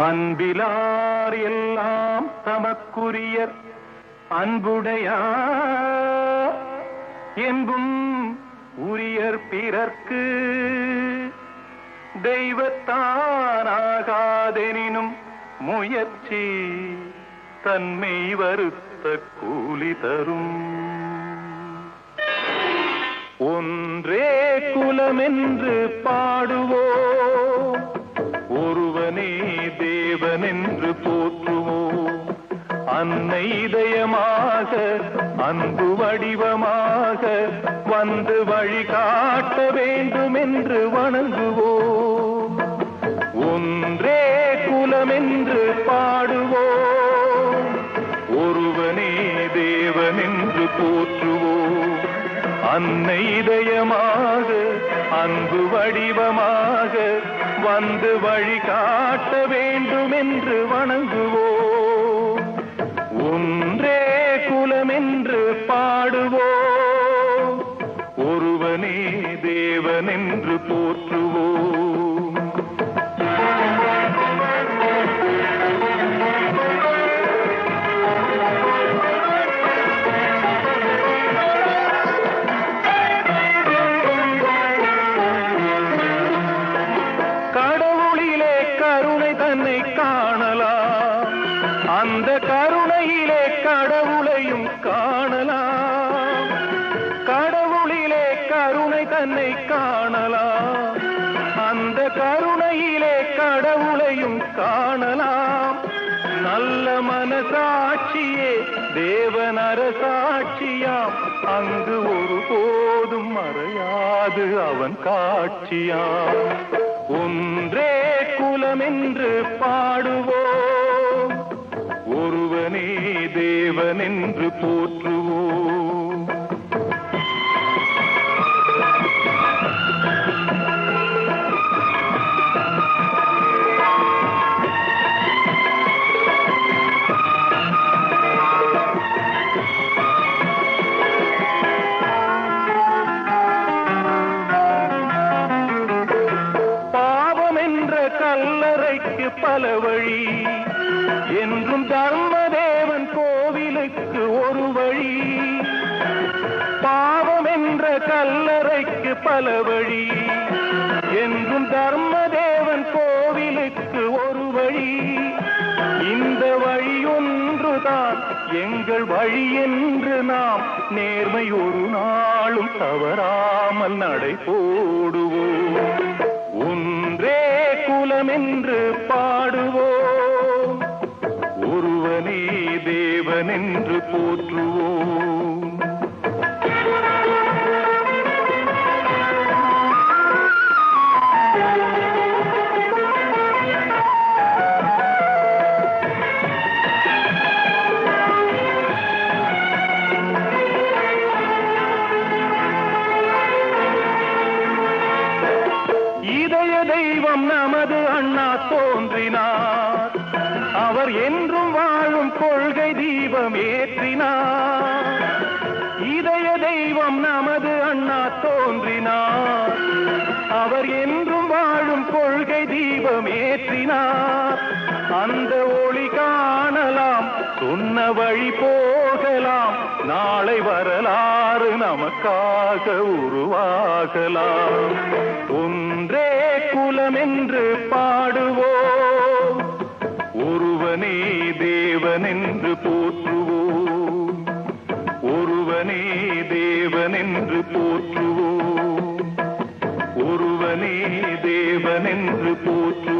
அன்பிலார் எல்லாம் தமக்குரியர் அன்புடையார் என்பும் உரியர் பிறர்க்கு தெய்வத்தானாகாதெனினும் முயற்சி தன்மை வருத்த கூலி தரும். ஒன்றே குலமென்று பாடுவோம், ஒருவனே தேவனென்று போற்றுவோம். அன்னை இதயமாக அன்பு வடிவமாக வந்து வழிகாட்ட வேண்டும் என்று வணங்குவோம். ஒன்றே குலமென்று பாடுவோம், ஒருவனே தேவனென்று போற்றுவோம். அன்னை இதயமாக அன்பு வடிவமாக வந்து வழிகாட்ட வேண்டும் என்று வணங்குவோம். ஒன்றே குலமென்று பாடுவோம், ஒருவனே தேவனென்று போற்றுவோம். கடவுளிலே கருணை தன்னை காணலாம், அந்த கருணையிலே கடவுளையும் காணலாம். கடவுளிலே கருணை தன்னை காணலாம், அந்த கருணையிலே கடவுளையும் காணலாம். நல்ல மனசாட்சியே தேவனரசாட்சியாம், அங்கு ஒருபோதும் மறையாது அவன் காட்சியாம். ஒன்றே குலமென்று பாடுவோம், ஒருவனே தேவனென்று போற்றுவோம். கல்லறைக்கு பல வழி என்றும் தர்மதேவன் கோவிலுக்கு ஒரு வழி. பாவம் என்ற கல்லறைக்கு பல வழி என்றும் தர்மதேவன் கோவிலுக்கு ஒரு வழி. இந்த வழி ஒன்றுதான் எங்கள் வழி என்று நாம் நேர்மை ஒரு நாளும் தவறாமல் நடை போடுவோம். ஒன்றே குலமென்று பாடுவோம், ஒருவனே தேவனென்று போற்றுவோம். இதய தெய்வம் நமது அண்ணா தோன்றினார், அவர் என்றும் வாழும் கொள்கை தீபம் ஏற்றினார். இதய தெய்வம் நமது அண்ணா தோன்றினார், அவர் என்றும் வாழும் கொள்கை தீபம் ஏற்றினார். அந்த ஒளி காணலாம், சொன்ன வழி போகலாம், நாளை வரலாறு நமக்காக உருவாகலாம். ஒன்றே குலமென்று பாடுவோம், ஒருவனே தேவனென்று போற்றுவோம். ஒருவனே தேவனென்று போற்றுவோம், ஒருவனே தேவனென்று போற்றுவோம்.